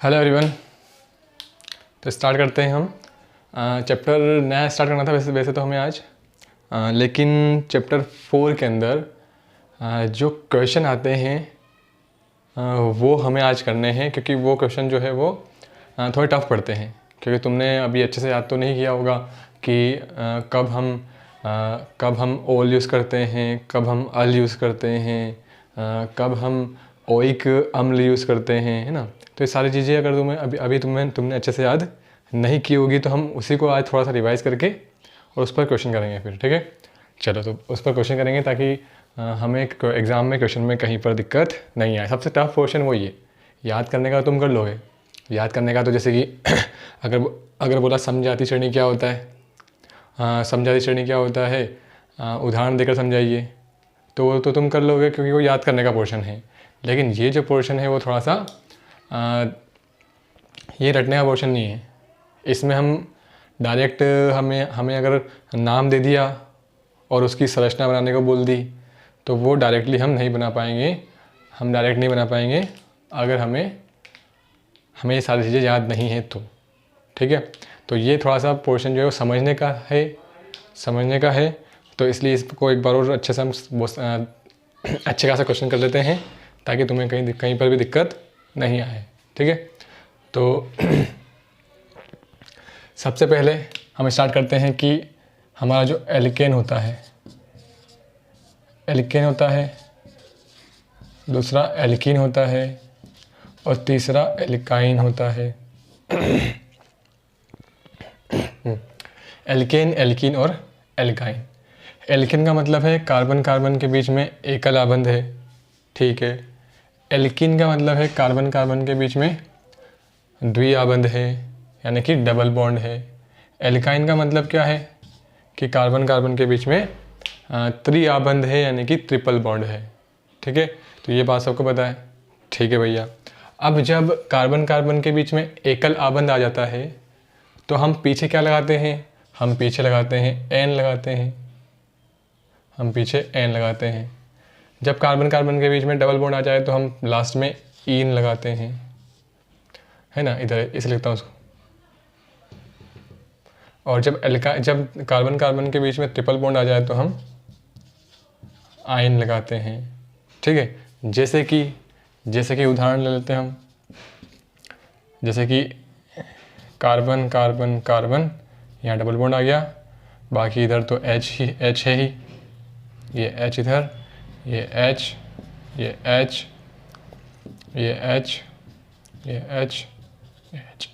Hello everyone. तो start करते हैं हम। चैप्टर नया स्टार्ट करना था वैसे वैसे तो हमें आज, लेकिन चैप्टर 4 के अंदर जो क्वेश्चन आते हैं वो हमें आज करने हैं, क्योंकि वो क्वेश्चन जो है वो थोड़े टफ पड़ते हैं। क्योंकि तुमने अभी अच्छे से याद तो नहीं किया होगा कि कब हम ओल यूज़ करते हैं, कब हम अल यूज़ करते हैं, कब हम ओइक अम्ल यूज़ करते हैं, है ना। तो ये सारी चीज़ें अगर तुम्हें अभी तुमने अच्छे से याद नहीं की होगी तो हम उसी को आज थोड़ा सा रिवाइज़ करके और उस पर क्वेश्चन करेंगे फिर, ठीक है। चलो, तो उस पर क्वेश्चन करेंगे ताकि हमें एग्ज़ाम में क्वेश्चन में कहीं पर दिक्कत नहीं आए। सबसे टफ क्वेश्चन वही है। याद करने का तुम कर लोगे। याद करने का तो जैसे कि अगर बोला समझाती श्रेणी क्या होता है, समझाती श्रेणी क्या होता है, उदाहरण देकर समझाइए, तो वो तो तुम कर लोगे क्योंकि वो याद करने का पोर्शन है। लेकिन ये जो पोर्शन है वो थोड़ा सा ये रटने का पोर्शन नहीं है। इसमें हम डायरेक्ट हमें हमें अगर नाम दे दिया और उसकी संरचना बनाने को बोल दी तो वो डायरेक्टली हम नहीं बना पाएंगे। हम डायरेक्ट नहीं बना पाएंगे अगर हमें ये सारी चीज़ें याद नहीं है तो, ठीक है। तो ये थोड़ा सा पोर्शन जो है वो समझने का है। तो इसलिए इसको एक बार और अच्छे से हम अच्छे खासा क्वेश्चन कर लेते हैं ताकि तुम्हें कहीं पर भी दिक्कत नहीं आए, ठीक है। तो सबसे पहले हम स्टार्ट करते हैं कि हमारा जो एल्केन होता है, दूसरा एल्कीन होता है और तीसरा एल्काइन होता है। एल्केन, एल्कीन और एल्काइन। एल्केन का मतलब है कार्बन कार्बन के बीच में एकल आबंध है, ठीक है। एल्कीन का मतलब है कार्बन कार्बन के बीच में द्विआबंध है, यानी कि डबल बॉन्ड है। एल्काइन का मतलब क्या है कि कार्बन कार्बन के बीच में त्रिआबंध है, यानी कि ट्रिपल बॉन्ड है, ठीक है। तो ये बात सबको पता है, ठीक है भैया। अब जब कार्बन कार्बन के बीच में एकल आबंध आ जाता है तो हम पीछे क्या लगाते हैं? हम पीछे लगाते हैं एन लगाते हैं। जब कार्बन कार्बन के बीच में डबल बॉन्ड आ जाए तो हम लास्ट में ईन लगाते हैं, है ना। इधर इसे लिखता हूँ उसको। और जब कार्बन कार्बन के बीच में ट्रिपल बॉन्ड आ जाए तो हम आयन लगाते हैं, ठीक है। जैसे कि उदाहरण ले लेते हैं हम। जैसे कि कार्बन कार्बन कार्बन, यहाँ डबल बॉन्ड आ गया, बाकी इधर तो H है ही। ये H इधर, ये H, ये H, ये H, ये H, ये H।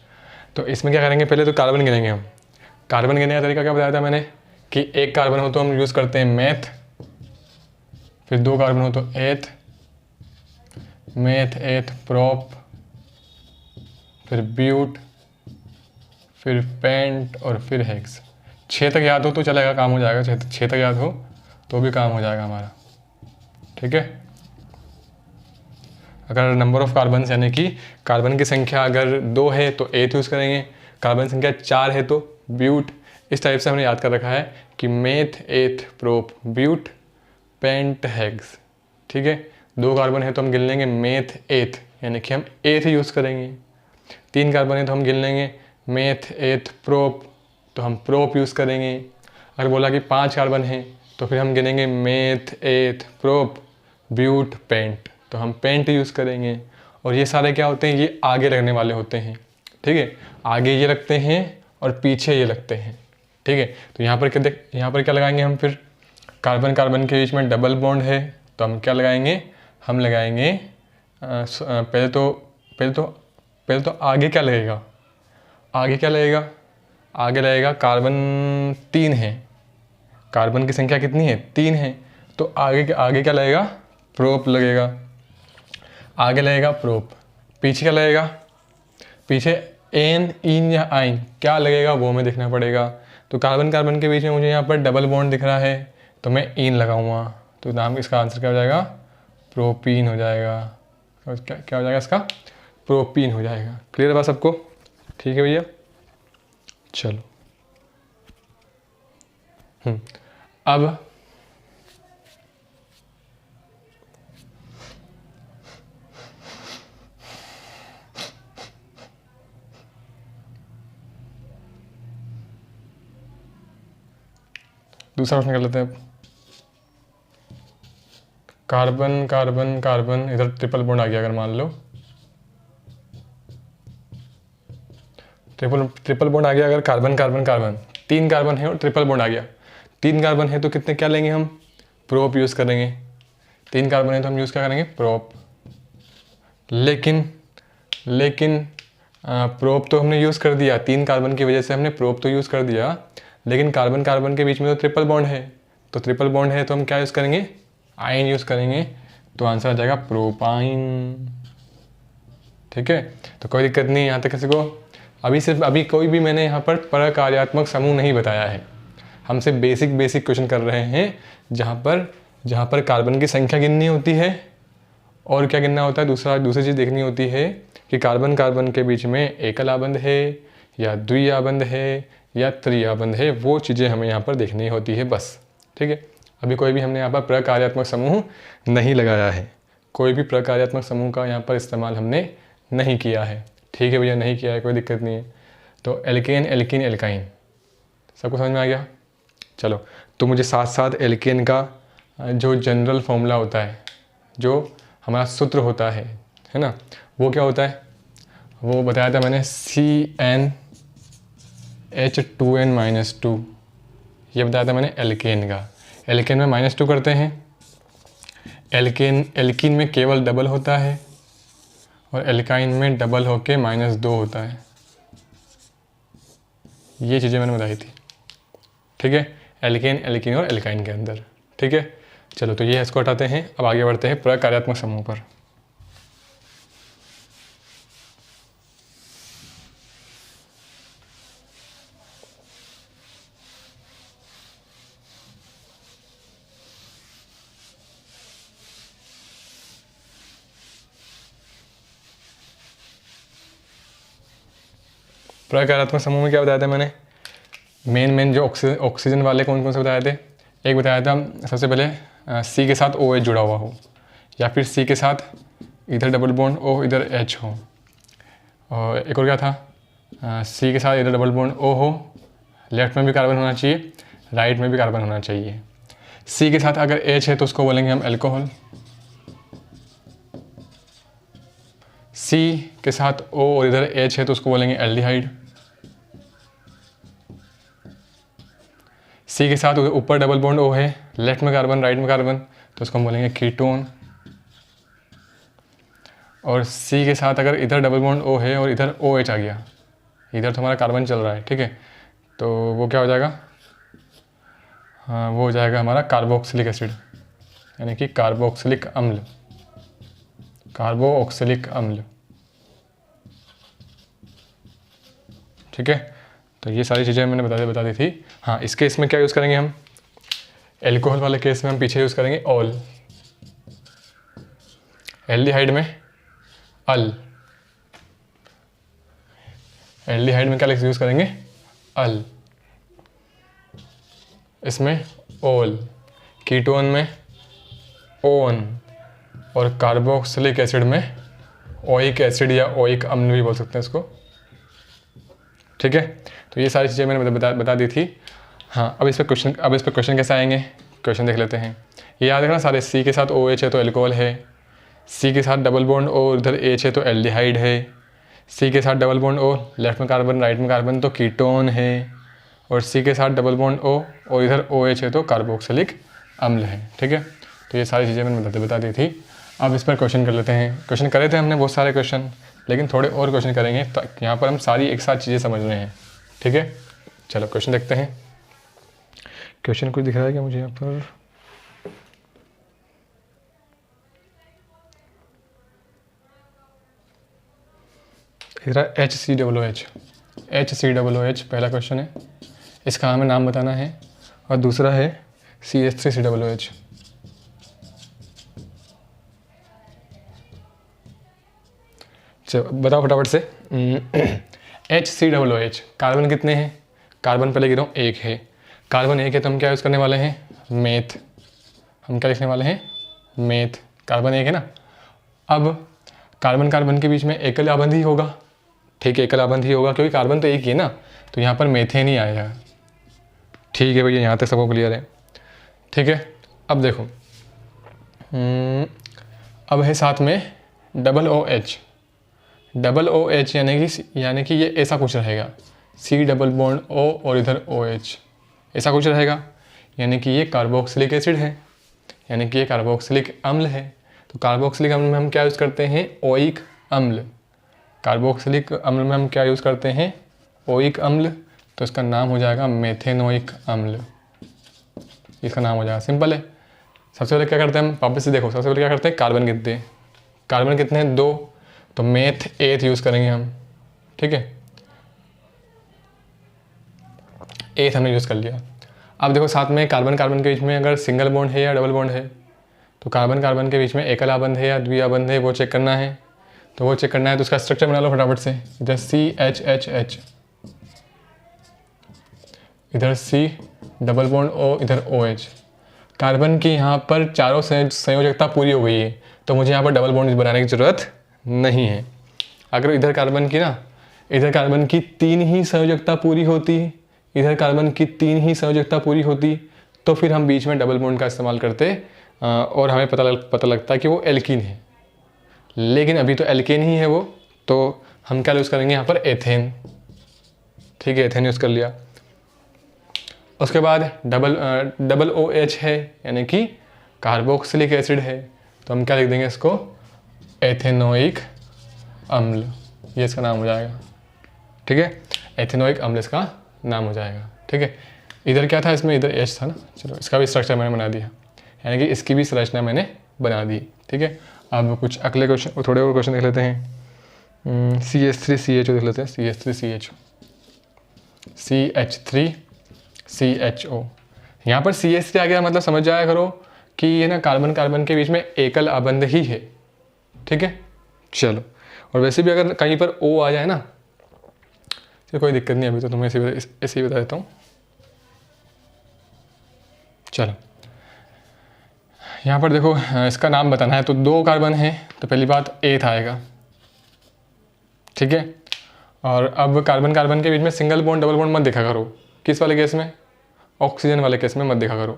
तो इसमें क्या करेंगे? पहले तो कार्बन गिनेंगे हम। कार्बन गिनने का तरीका क्या बताया था मैंने कि एक कार्बन हो तो हम यूज़ करते हैं मेथ, फिर दो कार्बन हो तो एथ, प्रोप, फिर ब्यूट, फिर पेंट और फिर हेक्स। 6 तक याद हो तो चलेगा, काम हो जाएगा। 6 तक याद हो तो भी काम हो जाएगा हमारा, ठीक है। अगर नंबर ऑफ कार्बन यानी कि कार्बन की संख्या अगर 2 है तो एथ यूज़ करेंगे, कार्बन संख्या 4 है तो ब्यूट। इस टाइप से हमने याद कर रखा है कि meth, eth, prop, ब्यूट, paint, hex, ठीक है। 2 कार्बन है तो हम गिन लेंगे मेथ, एथ, यानी कि हम एथ यूज़ करेंगे। 3 कार्बन है तो हम गिन लेंगे मेथ, एथ, प्रोप, तो हम प्रोप यूज़ करेंगे। अगर बोला कि 5 कार्बन है तो फिर हम गिनेंगे मेथ, एथ, प्रोप, ब्यूट, पेंट, तो हम पेंट यूज़ करेंगे। और ये सारे क्या होते हैं? ये आगे लगने वाले होते हैं, ठीक है। आगे ये लगते हैं और पीछे ये लगते हैं, ठीक है। तो यहाँ पर क्या लगाएंगे हम? फिर कार्बन कार्बन के बीच में डबल बॉन्ड है तो हम क्या लगाएंगे? हम लगाएंगे पहले तो आगे क्या लगेगा? आगे लगेगा कार्बन 3 है। कार्बन की संख्या कितनी है? 3 है। तो आगे क्या लगेगा? प्रोप लगेगा। आगे लगेगा प्रोप। पीछे क्या लगेगा? पीछे एन, इन या आइन क्या लगेगा वो हमें देखना पड़ेगा। तो कार्बन कार्बन के बीच में मुझे यहाँ पर डबल बॉन्ड दिख रहा है तो मैं इन लगाऊंगा। तो नाम इसका आंसर क्या हो जाएगा? प्रोपीन हो जाएगा। क्या हो जाएगा इसका? प्रोपीन हो जाएगा। क्लियर बात सबको? ठीक है भैया, चलो। अब दूसरा क्वेश्चन कर लेते हैं। कार्बन कार्बन कार्बन, इधर ट्रिपल बॉन्ड आ गया अगर मान लो, ट्रिपल बॉन्ड आ गया अगर कार्बन कार्बन कार्बन, 3 कार्बन है और ट्रिपल बॉन्ड आ गया। 3 कार्बन है तो कितने क्या लेंगे हम, प्रोप यूज़ करेंगे। 3 कार्बन है तो हम यूज़ क्या करेंगे, प्रोप। लेकिन प्रोप तो हमने यूज़ कर दिया, 3 कार्बन की वजह से हमने प्रोप तो यूज़ कर दिया, लेकिन कार्बन कार्बन के बीच में तो ट्रिपल बॉन्ड है, तो ट्रिपल बॉन्ड है तो हम क्या यूज़ करेंगे, आयन यूज़ करेंगे। तो आंसर आ जाएगा प्रोपाइन। ठीक है, तो कोई दिक्कत नहीं यहाँ तक किसी को। अभी कोई भी मैंने यहाँ पर प्रकार्यात्मक समूह नहीं बताया है, हमसे बेसिक क्वेश्चन कर रहे हैं जहाँ पर कार्बन की संख्या गिननी होती है और क्या गिनना होता है, दूसरी चीज़ देखनी होती है कि कार्बन कार्बन के बीच में एकल आबंध है या द्वि आबंध है या त्रि आबंध है, वो चीज़ें हमें यहाँ पर देखनी होती है बस। ठीक है, अभी कोई भी हमने यहाँ पर प्रकार्यात्मक समूह नहीं लगाया है, कोई भी प्रकार्यात्मक समूह का यहाँ पर इस्तेमाल हमने नहीं किया है। ठीक है भैया, नहीं किया है, कोई दिक्कत नहीं है। तो एल्केन एल्कीन एल्काइन सबको समझ में आ गया। चलो, तो मुझे साथ साथ एल्केन का जो जनरल फॉर्मूला होता है, जो हमारा सूत्र होता है ना, वो क्या होता है, वो बताया था मैंने, CnH2n-2, ये बताया था मैंने एल्केन का। एल्केन में -2 करते हैं, एल्कीन में केवल डबल होता है और एल्काइन में डबल होके -2 होता है। ये चीज़ें मैंने बताई थी। ठीक है, एल्केन एल्कीन और एल्काइन के अंदर। ठीक है, चलो तो ये इसको हटाते हैं, अब आगे बढ़ते हैं प्रकार्यात्मक समूह पर। प्रकार्यात्मक समूह में क्या बताया था मैंने, मेन जो ऑक्सीजन वाले कौन से बताए थे। एक बताया था सबसे पहले C के साथ OH जुड़ा हुआ हो, या फिर C के साथ इधर डबल बॉन्ड O इधर H हो, और एक और क्या था, C के साथ इधर डबल बॉन्ड O हो, लेफ्ट में भी कार्बन होना चाहिए, राइट में भी कार्बन होना चाहिए। C के साथ अगर H है तो उसको बोलेंगे हम अल्कोहल, C के साथ O और इधर H है तो उसको बोलेंगे एल्डिहाइड, C के साथ ऊपर डबल बॉन्ड O है, लेफ्ट में कार्बन राइट में कार्बन, तो उसको हम बोलेंगे कीटोन। और C के साथ अगर इधर डबल बॉन्ड O है और इधर OH आ गया, इधर तो हमारा कार्बन चल रहा है, ठीक है, तो वो क्या हो जाएगा, हाँ वो हो जाएगा हमारा कार्बोक्सिलिक एसिड, यानी कि कार्बोक्सिलिक अम्ल, कार्बोक्सिलिक अम्ल। ठीक है, तो ये सारी चीज़ें मैंने बता दी थी। हाँ, इस केस में क्या यूज़ करेंगे हम, एल्कोहल वाले केस में हम पीछे यूज़ करेंगे ऑल, एल्डिहाइड में अल, एल्डिहाइड में क्या यूज़ करेंगे, अल, इसमें ओल, कीटोन में ओन, और कार्बोक्सिलिक एसिड में ओइक एसिड या ओइक अम्ल भी बोल सकते हैं इसको। ठीक है, तो ये सारी चीज़ें मैंने बता दी थी। हाँ, अब इस पर क्वेश्चन कैसे आएंगे, क्वेश्चन देख लेते हैं। ये याद रखना सारे, C के साथ OH है तो एल्कोहल है, C के साथ डबल बॉन्ड O और इधर H है तो एल्डिहाइड है, C के साथ डबल बॉन्ड O लेफ्ट में कार्बन राइट में कार्बन तो कीटोन है, और C के साथ डबल बॉन्ड O और इधर OH है तो कार्बोक्सिलिक अम्ल है। ठीक है, तो ये सारी चीज़ें मैंने बता दी थी। अब इस पर क्वेश्चन कर लेते हैं। क्वेश्चन करे थे हमने बहुत सारे क्वेश्चन, लेकिन थोड़े और क्वेश्चन करेंगे, तो यहाँ पर हम सारी एक साथ चीज़ें समझ रहे हैं। ठीक है, चलो क्वेश्चन देखते हैं। क्वेश्चन कुछ दिख रहा है क्या मुझे यहाँ पर, इधर HCOOH पहला क्वेश्चन है, इसका हमें नाम बताना है, और दूसरा है CH3COOH। चलो बताओ फटाफट से। HCOOH, कार्बन कितने हैं, कार्बन पहले गिरो 1 है, कार्बन 1 है तो हम क्या यूज़ करने वाले हैं, मेथ, हम क्या लिखने वाले हैं, मेथ, कार्बन 1 है ना। अब कार्बन कार्बन के बीच में एकल आबंध ही होगा, ठीक है, एकल आबंध ही होगा क्योंकि कार्बन तो एक ही है ना, तो यहाँ पर मेथेन ही आएगा। ठीक है भैया, यहाँ तक सबको क्लियर है। ठीक है, अब देखो अब है साथ में double O H. Double O H यानी कि ये ऐसा कुछ रहेगा, सी डबल बॉन्ड ओ और इधर ओ एच, ऐसा कुछ रहेगा। यानी कि ये कार्बोक्सिलिक एसिड है, यानी कि ये कार्बोक्सिलिक अम्ल है। तो कार्बोक्सिलिक अम्ल में हम क्या यूज़ करते हैं? ओइक अम्ल। कार्बोक्सिलिक अम्ल में हम क्या यूज़ करते हैं? ओइक अम्ल। तो इसका नाम हो जाएगा मेथेनोइक अम्ल, इसका नाम हो जाएगा। सिंपल है। सबसे पहले क्या करते हैं हम, वापस से देखो, सबसे पहले क्या करते हैं, कार्बन कितने हैं? कार्बन कितने हैं? 2। तो मेथ एथ यूज़ करेंगे हम। ठीक है, एथ हमने यूज़ कर लिया। अब देखो साथ में कार्बन कार्बन के बीच में अगर सिंगल बॉन्ड है या डबल बॉन्ड है, तो कार्बन कार्बन के बीच में एकल आबंध है या द्विआबंध है, वो चेक करना है। तो वो चेक करना है तो उसका स्ट्रक्चर बना लो फटाफट से। इधर CHHH, इधर C डबल बॉन्ड O, इधर OH। कार्बन की यहाँ पर चारों संयोजकता पूरी हो गई है, तो मुझे यहाँ पर डबल बॉन्ड बनाने की ज़रूरत नहीं है। अगर इधर कार्बन की ना, इधर कार्बन की 3 ही संयोजकता पूरी होती, इधर कार्बन की 3 ही संयोजकता पूरी होती, तो फिर हम बीच में डबल बॉन्ड का इस्तेमाल करते और हमें पता लगता कि वो एल्कीन है। लेकिन अभी तो एल्केन ही है वो, तो हम क्या यूज़ करेंगे यहाँ पर? एथेन। ठीक है, एथेन यूज़ कर लिया। उसके बाद डबल ओ एच है, यानी कि कार्बोक्सिलिक एसिड है, तो हम क्या लिख देंगे इसको? एथेनोइक अम्ल, ये इसका नाम हो जाएगा। ठीक है, एथेनोइक अम्ल इसका नाम हो जाएगा। ठीक है, इधर क्या था इसमें? इधर एच था ना। चलो इसका भी स्ट्रक्चर मैंने बना दिया, यानी कि इसकी भी संरचना मैंने बना दी। ठीक है, अब कुछ अगले क्वेश्चन, थोड़े और क्वेश्चन देख लेते हैं। CH3CHO देख लेते हैं। CH3CHO, CH3CHO। यहाँ पर CH3 आ गया, मतलब समझ जाया करो कि ये ना कार्बन कार्बन के बीच में एकल आबंध ही है। ठीक है, चलो। और वैसे भी अगर कहीं पर O आ जाए ना, तो कोई दिक्कत नहीं, अभी तो तुम्हें ऐसे ही बता देता हूँ। चलो, यहाँ पर देखो, इसका नाम बताना है, तो 2 कार्बन है, तो पहली बात एथ आएगा। ठीक है, और अब कार्बन कार्बन के बीच में सिंगल बॉन्ड डबल बॉन्ड मत देखा करो। किस वाले केस में? ऑक्सीजन वाले केस में मत देखा करो,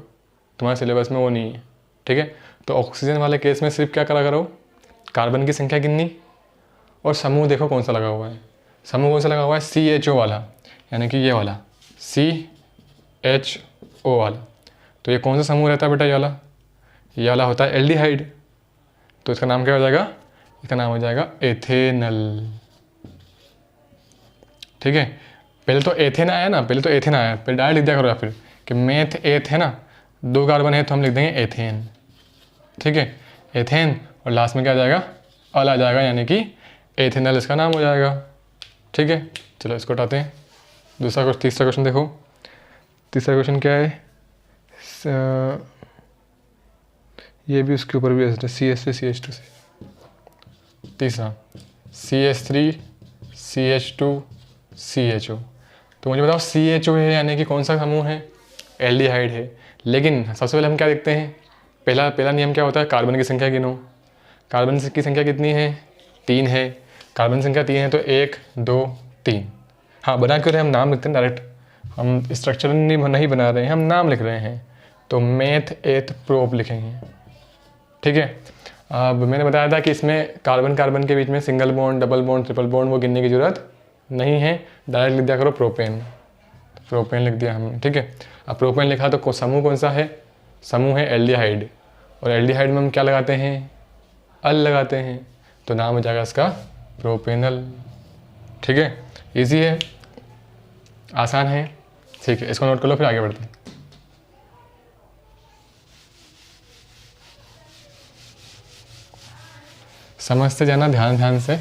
तुम्हारे सिलेबस में वो नहीं है। ठीक है, तो ऑक्सीजन वाले केस में सिर्फ क्या करा करो? कार्बन की संख्या गिननी, और समूह देखो कौन सा लगा हुआ है। समूह कौन सा लगा हुआ है? CHO वाला, यानी कि ये वाला CHO वाला। तो ये कौन सा समूह रहता है बेटा? ये वाला होता है एल्डिहाइड। तो इसका नाम क्या हो जाएगा? इसका नाम हो जाएगा एथेनल। ठीक है, पहले तो एथेन आया ना, पहले डायरेक्ट लिख दिया करो, या फिर कि मेथ एथ है ना, 2 कार्बन है तो हम लिख देंगे एथेन। ठीक है, एथेन, और लास्ट में क्या आ जाएगा? अल आ जाएगा, यानी कि एथेनल इसका नाम हो जाएगा। ठीक है, चलो इसको हटाते हैं। तीसरा क्वेश्चन देखो। तीसरा क्वेश्चन क्या है? ये भी उसके ऊपर भी है, CH3CH2 से। तीसरा CH3CH2CHO। तो मुझे बताओ CHO है, यानी कि कौन सा समूह है? एल्डिहाइड है। लेकिन सबसे पहले हम क्या देखते हैं? पहला नियम क्या होता है? कार्बन की संख्या गिनो। कार्बन की संख्या कितनी है? 3 है। कार्बन संख्या 3 है, तो 1 2 3। हाँ, बना क्यों रहे हम? नाम लिखते हैं डायरेक्ट, हम स्ट्रक्चर नहीं बना रहे हैं, हम नाम लिख रहे हैं। तो मेथ एथ प्रोप लिखेंगे। ठीक है, अब मैंने बताया था कि इसमें कार्बन कार्बन के बीच में single bond double bond triple bond वो गिनने की ज़रूरत नहीं है, डायरेक्ट लिख दिया करो प्रोपेन। प्रोपेन लिख दिया हमने। ठीक है, अब प्रोपेन लिखा तो समूह कौन सा है? समूह है एल्डिहाइड, और एल्डिहाइड में हम क्या लगाते हैं? अल लगाते हैं, तो नाम हो जाएगा इसका प्रोपेनल। ठीक है, इजी है, आसान है। ठीक है, इसको नोट कर लो, फिर आगे बढ़ते हैं। समझते जाना ध्यान से।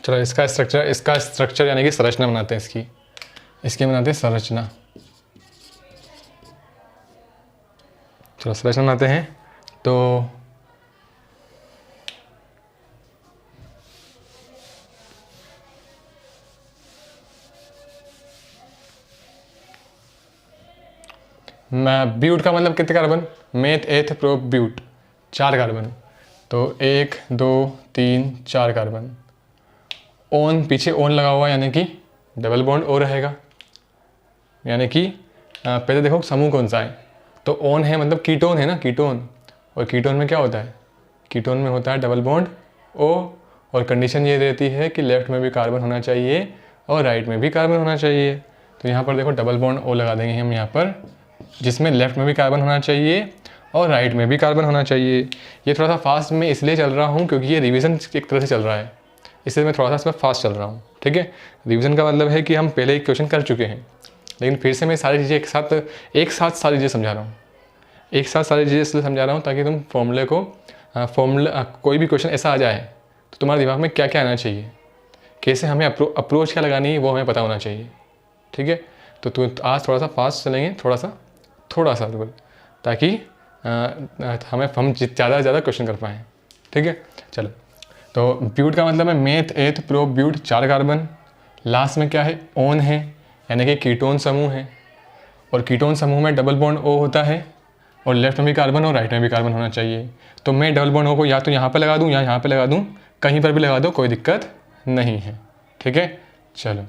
चलो इसका स्ट्रक्चर यानी कि संरचना बनाते हैं इसकी बनाते हैं संरचना। चलो संरचना बनाते हैं। तो ब्यूट का मतलब कितने carbon, meth eth prop but 4 carbon. तो 1 2 3 4 कार्बन। ओन पीछे ओन लगा हुआ यानी कि डबल बॉन्ड ओ रहेगा। यानी कि पहले देखो समूह कौन सा है, तो ओन है मतलब कीटोन है ना, कीटोन। और कीटोन में क्या होता है, कीटोन में होता है डबल बॉन्ड ओ। और कंडीशन ये रहती है कि लेफ्ट में भी कार्बन होना चाहिए और राइट में भी कार्बन होना चाहिए। तो यहाँ पर देखो डबल बॉन्ड ओ लगा देंगे हम यहाँ पर, जिसमें लेफ्ट में भी कार्बन होना चाहिए और राइट में भी कार्बन होना चाहिए। ये थोड़ा सा फास्ट में इसलिए चल रहा हूँ क्योंकि ये रिवीजन एक तरह से चल रहा है, इसलिए मैं थोड़ा सा इसमें फास्ट चल रहा हूँ। ठीक है, रिवीजन का मतलब है कि हम पहले एक क्वेश्चन कर चुके हैं, लेकिन फिर से मैं सारी चीज़ें एक साथ सारी चीज़ें समझा रहा हूँ। एक साथ सारी चीज़ें इसलिए समझा रहा हूँ ताकि तुम कोई भी क्वेश्चन ऐसा आ जाए तो तुम्हारे दिमाग में क्या क्या आना चाहिए, कैसे हमें अप्रोच क्या लगानी है वो हमें पता होना चाहिए। ठीक है, तो आज थोड़ा सा फास्ट चलेंगे, थोड़ा सा बिल्कुल, ताकि हम ज़्यादा से ज़्यादा क्वेश्चन कर पाएँ। ठीक है, चलो। तो ब्यूट का मतलब है मेथ एथ प्रो ब्यूट 4 कार्बन। लास्ट में क्या है, ओन है यानी कि कीटोन समूह है। और कीटोन समूह में डबल बॉन्ड ओ होता है और लेफ्ट में भी कार्बन और राइट में भी कार्बन होना चाहिए। तो मैं डबल बॉन्ड ओ को या तो यहाँ पर लगा दूँ या यहाँ पर लगा दूँ, कहीं पर भी लगा दो, कोई दिक्कत नहीं है। ठीक है, चलो।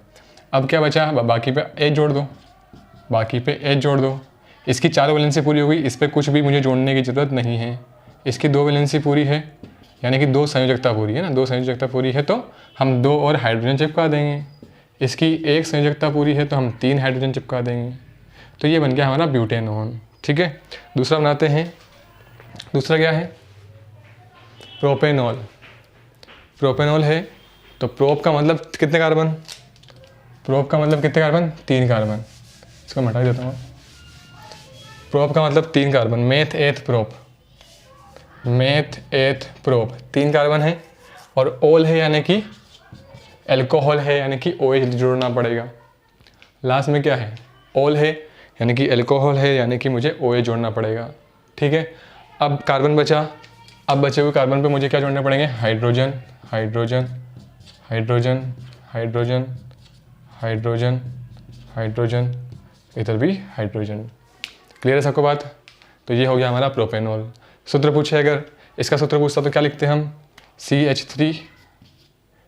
अब क्या बचा, बाकी पे एच जोड़ दो। इसकी 4 वैलेंसी पूरी हो गई, इस पर कुछ भी मुझे जोड़ने की ज़रूरत नहीं है। इसकी 2 वैलेंसी पूरी है यानी कि 2 संयोजकता पूरी है ना, 2 संयोजकता पूरी है तो हम 2 और हाइड्रोजन चिपका देंगे। इसकी 1 संयोजकता पूरी है तो हम 3 हाइड्रोजन चिपका देंगे। तो ये बन गया हमारा ब्यूटेनॉन। ठीक है, दूसरा बनाते हैं। दूसरा क्या है, प्रोपेनॉल है। तो प्रोप का मतलब कितने कार्बन, 3 कार्बन। इसको मैं हटा देता हूँ। प्रोप का मतलब 3 carbon, meth eth prop 3 carbon है। और ओल है यानी कि एल्कोहल है यानी कि OH जोड़ना पड़ेगा। लास्ट में क्या है, ओल है यानी कि एल्कोहल है यानी कि मुझे OH जोड़ना पड़ेगा। ठीक है, अब कार्बन बचा, अब बचे हुए कार्बन पे मुझे क्या जोड़ने पड़ेंगे, hydrogen hydrogen hydrogen hydrogen hydrogen hydrogen, इधर भी हाइड्रोजन। क्लियर है सबको बात। तो ये हो गया हमारा प्रोपेनॉल। सूत्र पूछे अगर, इसका सूत्र पूछता तो क्या लिखते हैं हम, CH3,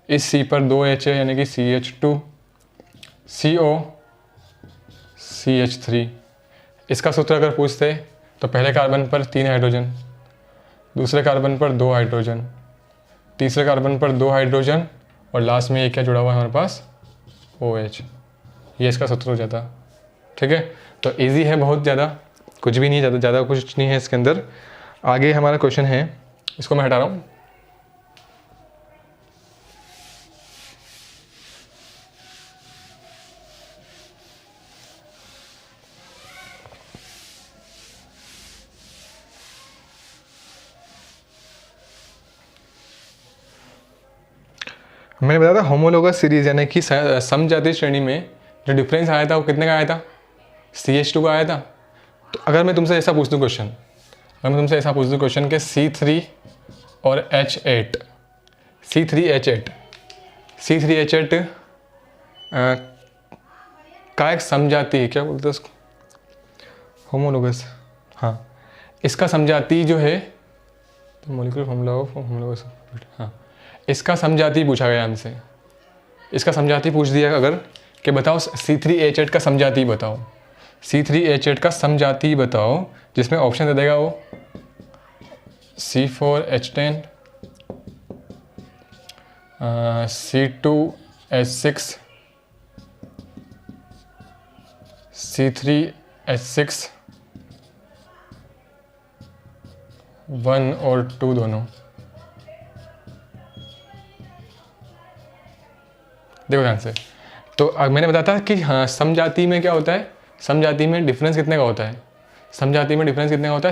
इस C पर 2 H है यानी कि CH2, CO CH3। इसका सूत्र अगर पूछते तो पहले कार्बन पर 3 हाइड्रोजन, दूसरे कार्बन पर 2 हाइड्रोजन, तीसरे कार्बन पर 2 हाइड्रोजन और लास्ट में एक क्या जुड़ा हुआ है हमारे पास, OH। ये इसका सूत्र हो जाता। ठीक है, तो इजी है बहुत, ज़्यादा कुछ भी नहीं, ज़्यादा कुछ नहीं है इसके अंदर। आगे हमारा क्वेश्चन है, इसको मैं हटा रहा हूँ। मैंने बताया था होमोलोगस सीरीज यानी कि समजातीय श्रेणी में जो डिफरेंस आया था वो कितने का आया था, CH2 का आया था। तो अगर मैं तुमसे ऐसा पूछ दूँ क्वेश्चन, कि C3 और H8, C3H8 का एक समजाती है, क्या बोलते हैं उसको, होमोलोगस। हाँ, इसका समजाती जो है मॉलिक्यूलर फॉर्मूला ऑफ होमोलोगस। हाँ, इसका समजाती पूछा गया हमसे, इसका समजाती पूछ दिया अगर कि बताओ C3H8 का समजाती बताओ, C3H8 का समजाती बताओ, जिसमें ऑप्शन दे देगा वो C4H10, C2H6, C3H6, 1 और 2 दोनों। देखो ध्यान से, तो मैंने बताया था कि हाँ समजाति में क्या होता है, समजाति में डिफरेंस कितने का होता है,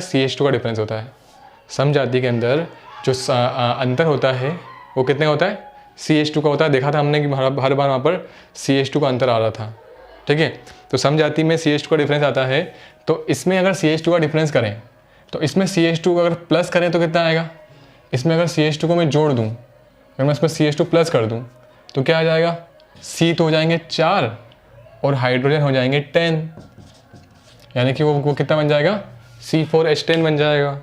CH2 का डिफरेंस होता है। समजाति के अंदर जो अंतर होता है वो कितने का होता है, CH2 का होता है, देखा था हमने कि हर बार वहाँ पर CH2 का अंतर आ रहा था। ठीक है, तो समजाति में CH2 का डिफरेंस आता है, तो इसमें अगर CH2 का डिफरेंस करें तो इसमें CH2 का अगर प्लस करें तो कितना आएगा, इसमें अगर CH2 को मैं जोड़ दूँ, अगर मैं इसमें CH2 प्लस कर दूँ तो क्या आ जाएगा, C तो हो जाएंगे 4 और हाइड्रोजन हो जाएंगे 10, यानी कि वो कितना बन जाएगा, C4H10 बन जाएगा।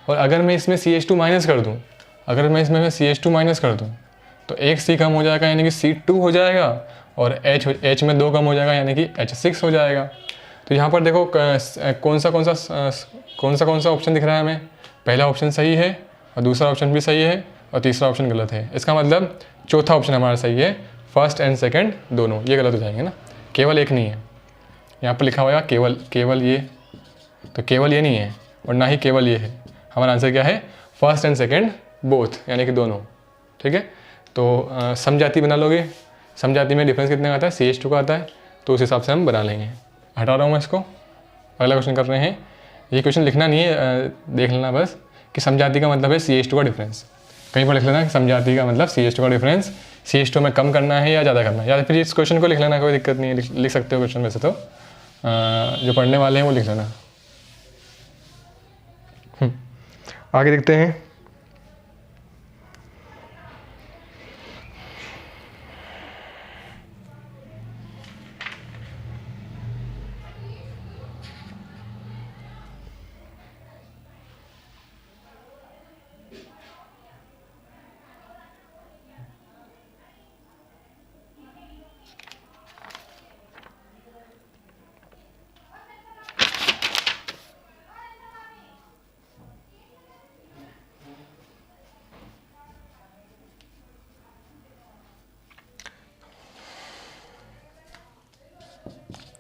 और अगर मैं इसमें CH2 माइनस कर दूँ, अगर मैं इसमें CH2 माइनस कर दूँ तो एक C कम हो जाएगा यानी कि C2 हो जाएगा, और H में 2 कम हो जाएगा यानी कि H6 हो जाएगा। तो यहाँ पर देखो कौन सा ऑप्शन दिख रहा है हमें, पहला ऑप्शन सही है और दूसरा ऑप्शन भी सही है और तीसरा ऑप्शन गलत है। इसका मतलब चौथा ऑप्शन हमारा सही है, फर्स्ट एंड सेकंड दोनों ये गलत हो जाएंगे ना, केवल एक नहीं है। यहाँ पर लिखा हुआ है केवल ये, तो केवल ये नहीं है और ना ही केवल ये है। हमारा आंसर क्या है, फर्स्ट एंड सेकंड बोथ, यानी कि दोनों। ठीक है, तो समजाति बना लोगे, समजाति में डिफरेंस कितने का आता है, CH2 का आता है, तो उस हिसाब से हम बना लेंगे। हटा रहा हूँ मैं इसको, अगला क्वेश्चन कर रहे हैं। ये क्वेश्चन लिखना नहीं है, देख लेना बस कि समजाति का मतलब है CH2 का डिफरेंस। कहीं पर लिख लेना कि समजाति का मतलब CH2 का डिफरेंस, CH2 में कम करना है या ज़्यादा करना है, या फिर इस क्वेश्चन को लिख लेना, कोई दिक्कत नहीं है, लिख सकते हो क्वेश्चन वैसे तो, जो पढ़ने वाले हैं वो लिख लेना। आगे देखते हैं।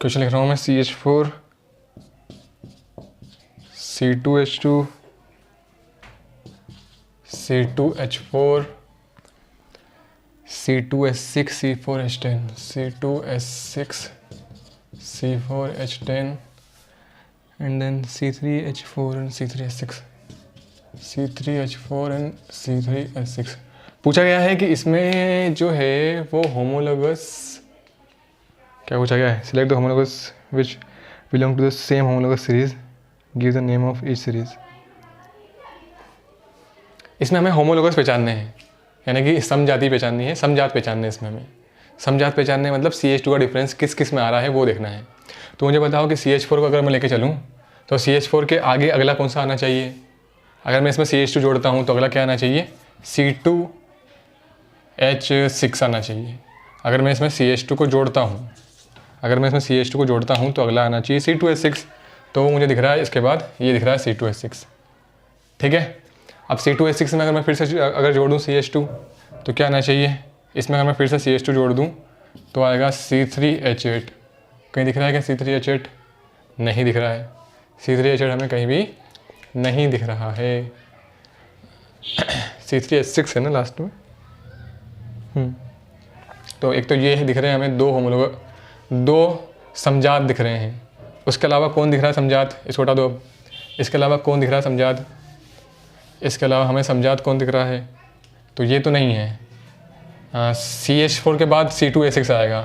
क्वेश्चन लिख रहा हूँ मैं, CH4 C2H2 C2H4 C2S6 C4H10 C2S6 C4H10 and then C3H4 and C3S6 C3H4 and C3S6। पूछा गया है कि इसमें जो है वो होमोलोगस, क्या पूछा गया है, select the homologous which belong to the same homologous series, give the name of each series. इसमें हमें होमोलोगस पहचानने हैं, यानी कि समजाति पहचाननी है, समजात पहचानने इसमें हमें, समजात पहचानने मतलब CH2 का डिफरेंस किस किस में आ रहा है वो देखना है। तो मुझे बताओ कि CH4 को अगर मैं लेके चलूँ तो CH4 के आगे अगला कौन सा आना चाहिए, अगर मैं इसमें CH2 जोड़ता हूँ तो अगला क्या आना चाहिए, C2H6 आना चाहिए। अगर मैं इसमें CH2 को जोड़ता हूँ, अगर मैं इसमें CH2 को जोड़ता हूँ तो अगला आना चाहिए C2H6, तो मुझे दिख रहा है इसके बाद ये दिख रहा है C2H6। ठीक है, अब C2H6 में अगर मैं फिर से अगर जोड़ दूँ CH2 तो क्या आना चाहिए, इसमें अगर मैं फिर से CH2 जोड़ दूँ तो आएगा C3H8। कहीं दिख रहा है क्या C3H8, नहीं दिख रहा है, C3H8 हमें कहीं भी नहीं दिख रहा है। C3H6 है ना लास्ट में। तो एक तो ये दिख रहे हैं हमें दो समजात दिख रहे हैं, उसके अलावा कौन दिख रहा है समजात, इसको हटा दो। इसके अलावा कौन दिख रहा है समजात, इसके अलावा हमें समजात कौन दिख रहा है, तो ये तो नहीं है। CH4 के बाद C2H6 आएगा,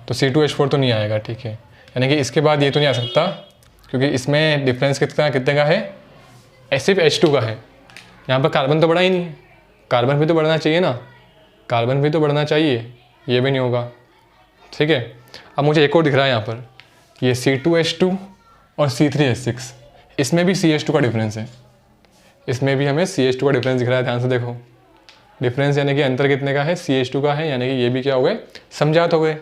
तो C2H4 तो नहीं आएगा। ठीक है, यानी कि इसके बाद ये तो नहीं आ सकता, क्योंकि इसमें डिफरेंस कितने का है, सिर्फ H2 का है। यहाँ पर कार्बन तो बढ़ा ही नहीं, कार्बन भी तो बढ़ना चाहिए ना, कार्बन भी तो बढ़ना चाहिए, ये भी नहीं होगा। ठीक है, अब मुझे एक और दिख रहा है यहाँ पर, ये C2H2 और C3H6, इसमें भी CH2 का डिफरेंस है, इसमें भी हमें CH2 का डिफरेंस दिख रहा है। ध्यान से देखो, डिफरेंस यानी कि अंतर कितने का है, CH2 का है, यानी कि ये भी क्या हो गए, समजात हो गए।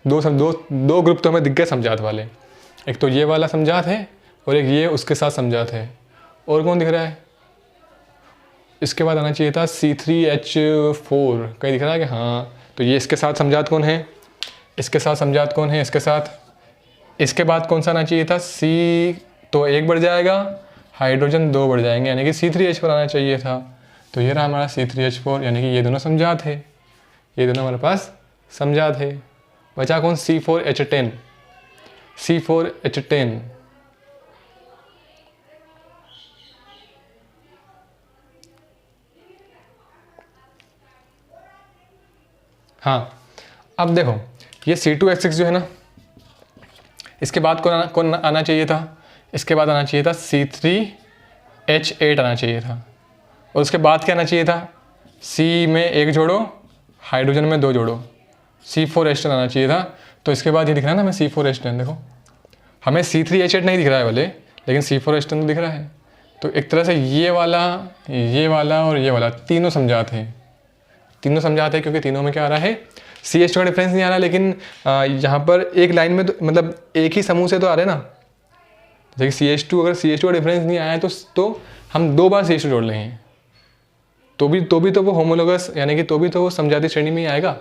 दो ग्रुप तो हमें दिख गए समजात वाले, एक तो ये वाला समजात है और एक ये उसके साथ समजात है। और कौन दिख रहा है, इसके बाद आना चाहिए था C3H4, कहीं दिख रहा है कि हाँ, तो ये इसके साथ समजात कौन है, इसके साथ समजात कौन है, इसके साथ, इसके बाद कौन सा आना चाहिए था, C तो 1 बढ़ जाएगा, हाइड्रोजन 2 बढ़ जाएंगे, यानी कि C3H4 आना चाहिए था। तो ये रहा हमारा C3H4, यानी कि ये दोनों समजात है, ये दोनों हमारे पास समजात है। बचा कौन, C4H10, C4H10, हाँ, अब देखो ये C2H6 जो है ना, इसके बाद कौन आना चाहिए था? इसके बाद आना चाहिए था C3H8 आना चाहिए था। और उसके बाद क्या आना चाहिए था? C में एक जोड़ो, हाइड्रोजन में 2 जोड़ो, C4H10 आना चाहिए था। तो इसके बाद ये दिख रहा है ना हमें C4H10, देखो हमें C3H8 नहीं दिख रहा है भले, लेकिन C4H10 तो दिख रहा है। तो एक तरह से ये वाला और ये वाला तीनों समझाते हैं, क्योंकि तीनों में क्या आ रहा है? CH2 का डिफरेंस नहीं आ रहा, लेकिन यहाँ पर एक लाइन में तो मतलब एक ही समूह से तो आ रहे हैं ना। जैसे CH2, अगर CH2 का डिफरेंस नहीं आया तो हम 2 बार CH2 जोड़ लेंगे, तो भी तो वो होमोलोगस, यानी कि तो भी तो वो समझाती श्रेणी में ही आएगा,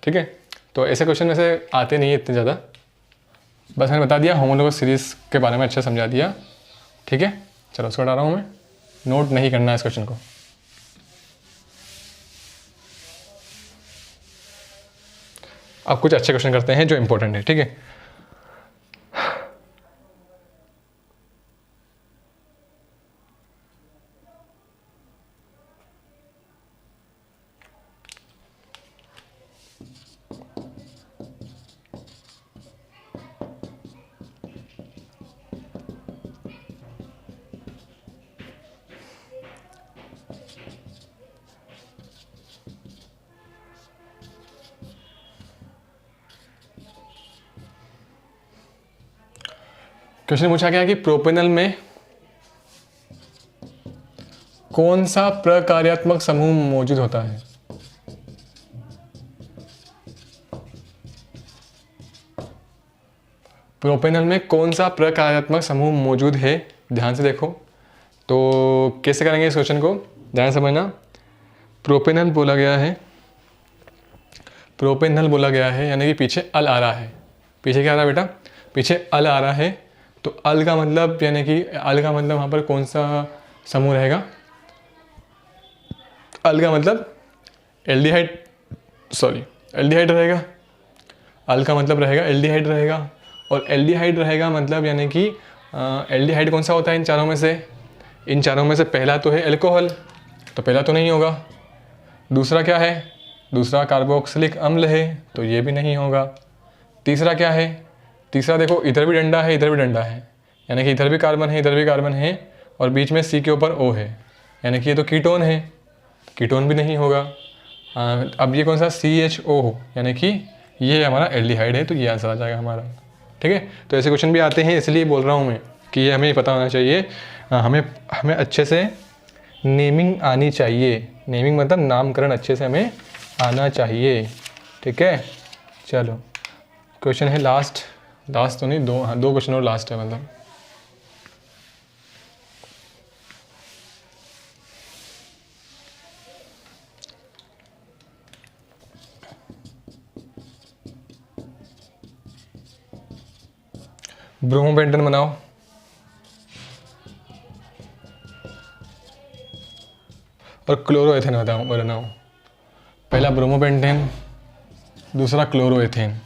ठीक है। तो ऐसे क्वेश्चन में से आते नहीं है इतने ज़्यादा, बस मैंने बता दिया, होमोलोगस सीरीज़ के बारे में अच्छा समझा दिया, ठीक है। चलो उसको हटा रहा हूँ मैं, नोट नहीं करना है इस क्वेश्चन को। अब कुछ अच्छे क्वेश्चन करते हैं जो इंपॉर्टेंट है, ठीक है। क्वेश्चन पूछा गया कि प्रोपेनल में कौन सा प्रकार्यात्मक समूह मौजूद होता है? प्रोपेनल में कौन सा प्रकार्यात्मक समूह मौजूद है? ध्यान से देखो, तो कैसे करेंगे इस क्वेश्चन को, ध्यान समझना। प्रोपेनल बोला गया है, यानी कि पीछे अल आ रहा है। पीछे क्या आ रहा है बेटा? पीछे अल आ रहा है। तो अल का मतलब, यानी कि अल का मतलब वहाँ पर कौन सा समूह रहेगा? अल का मतलब एल्डिहाइड रहेगा। अल का मतलब रहेगा एल्डिहाइड रहेगा, और एल्डिहाइड रहेगा मतलब, यानी कि एल्डिहाइड कौन सा होता है इन चारों में से? इन चारों में से पहला तो है एल्कोहल, तो पहला तो नहीं होगा। दूसरा क्या है? दूसरा कार्बोक्सिलिक अम्ल है, तो ये भी नहीं होगा। तीसरा क्या है? तीसरा देखो, इधर भी डंडा है, इधर भी डंडा है, यानी कि इधर भी कार्बन है, इधर भी कार्बन है, और बीच में C के ऊपर O है, यानी कि ये तो कीटोन है, कीटोन भी नहीं होगा। अब ये कौन सा? CHO हो, यानी कि ये हमारा एल्डिहाइड है, तो ये आंसर आ जाएगा हमारा, ठीक है। तो ऐसे क्वेश्चन भी आते हैं, इसलिए बोल रहा हूँ मैं कि ये हमें पता होना चाहिए। हमें अच्छे से नेमिंग आनी चाहिए, नेमिंग मतलब नामकरण अच्छे से हमें आना चाहिए, ठीक है। चलो क्वेश्चन है लास्ट तो नहीं, 2 क्वेश्चन और लास्ट है मतलब। ब्रोमोपेंटेन बनाओ और क्लोरोएथेन बनाओ। पहला ब्रोमोपेंटेन, दूसरा क्लोरोएथेन।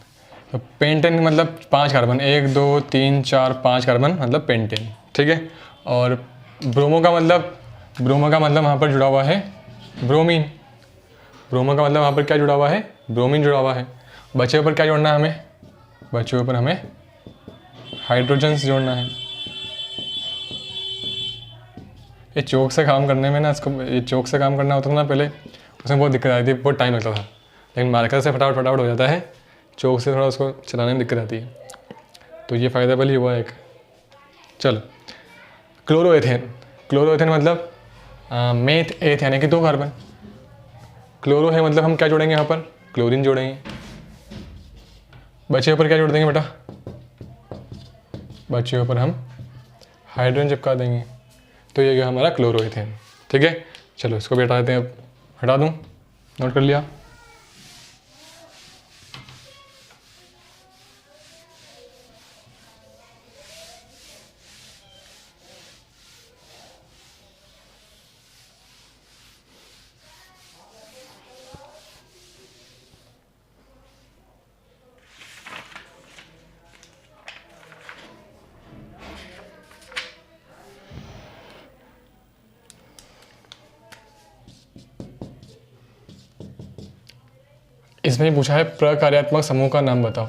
तो पेंटेन मतलब 5 कार्बन, 1 2 3 4 5 कार्बन मतलब पेंटेन, ठीक है। और ब्रोमो का मतलब वहाँ पर जुड़ा हुआ है ब्रोमीन। ब्रोमो का मतलब वहाँ पर क्या जुड़ा हुआ है? ब्रोमीन जुड़ा हुआ है। बचे ऊपर क्या जोड़ना है हमें? बचे ऊपर हमें हाइड्रोजन्स जोड़ना है। ये चौक से काम करने में ना, ये चौक से काम करना होता था ना पहले, उसमें बहुत दिक्कत आती थी, बहुत टाइम लगता था, लेकिन मार्कर से फटाफट हो जाता है, चौक से थोड़ा उसको चलाने में दिक्कत आती है, तो ये फ़ायदेबल ही हुआ एक। चलो क्लोरोएथेन मतलब मेथ एथ, यानी कि 2 कार्बन। क्लोरो है मतलब हम क्या जोड़ेंगे यहाँ पर? क्लोरीन जोड़ेंगे। बचे ऊपर क्या जोड़ देंगे बेटा? बचे ऊपर हम हाइड्रोजन चिपका देंगे, तो ये गया हमारा क्लोरोएथेन, ठीक है। चलो इसको भी हटा देते हैं, अब हटा दूँ, नोट कर लिया। इसमें पूछा है प्रकार्यात्मक समूह का नाम बताओ।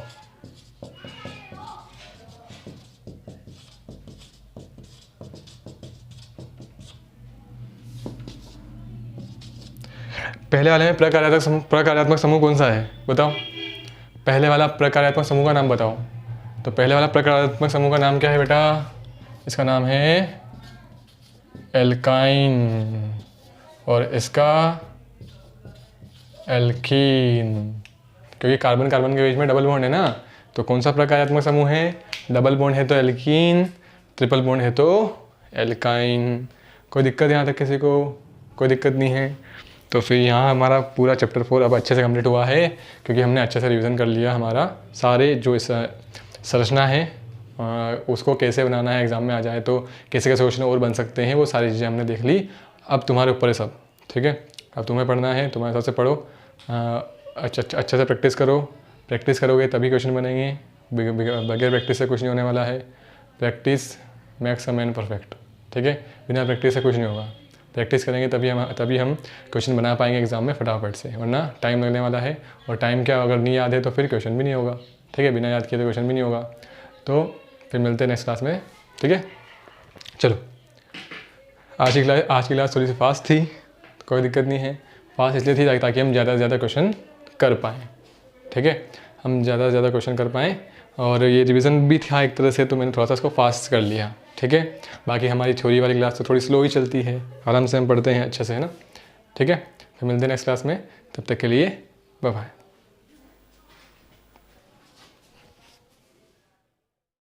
पहले वाले में प्रकार्यात्मक समूह कौन सा है बताओ। पहले वाला प्रकार्यात्मक समूह का नाम बताओ। तो पहले वाला प्रकार्यात्मक समूह का नाम क्या है बेटा? इसका नाम है एल्काइन और इसका एल्कीन, क्योंकि कार्बन कार्बन के बीच में डबल बॉन्ड है ना। तो कौन सा प्रकार्यात्मक समूह है? डबल बॉन्ड है तो एल्कीन, ट्रिपल बॉन्ड है तो एल्काइन। कोई दिक्कत यहाँ तक किसी को? कोई दिक्कत नहीं है। तो फिर यहाँ हमारा पूरा चैप्टर 4 अब अच्छे से कंप्लीट हुआ है, क्योंकि हमने अच्छे से रिवीजन कर लिया हमारा सारे जो इस संरचना है उसको कैसे बनाना है एग्ज़ाम में आ जाए तो कैसे कैसे क्वेश्चन और बन सकते हैं, वो सारी चीज़ें हमने देख ली। अब तुम्हारे ऊपर है सब, ठीक है। अब तुम्हें पढ़ना है, तुम्हारे हिसाब से पढ़ो, अच्छे से प्रैक्टिस करो। प्रैक्टिस करोगे तभी क्वेश्चन बनेंगे, बगैर प्रैक्टिस से कुछ नहीं होने वाला है। Practice makes a man perfect, ठीक है। बिना प्रैक्टिस से कुछ नहीं होगा। प्रैक्टिस करेंगे तभी हम क्वेश्चन बना पाएंगे एग्जाम में फटाफट से, वरना टाइम लगने वाला है। और टाइम क्या, अगर नहीं याद है तो फिर क्वेश्चन भी नहीं होगा, ठीक है। बिना याद किए तो क्वेश्चन भी नहीं होगा। तो फिर मिलते हैं नेक्स्ट क्लास में, ठीक है। चलो, आज की क्लास थोड़ी सी फास्ट थी, कोई दिक्कत नहीं है। फास्ट इसलिए थी ताकि हम ज़्यादा से ज़्यादा क्वेश्चन कर पाएँ, ठीक है। हम ज़्यादा से ज़्यादा क्वेश्चन कर पाएँ, और ये रिवीजन भी था एक तरह से, तो मैंने थोड़ा सा इसको फास्ट कर लिया, ठीक है। बाकी हमारी थ्योरी वाली क्लास तो थोड़ी स्लो ही चलती है, आराम से हम पढ़ते हैं अच्छे से, है ना, ठीक है। फिर मिलते हैं नेक्स्ट क्लास में, तब तक के लिए बाय बाय।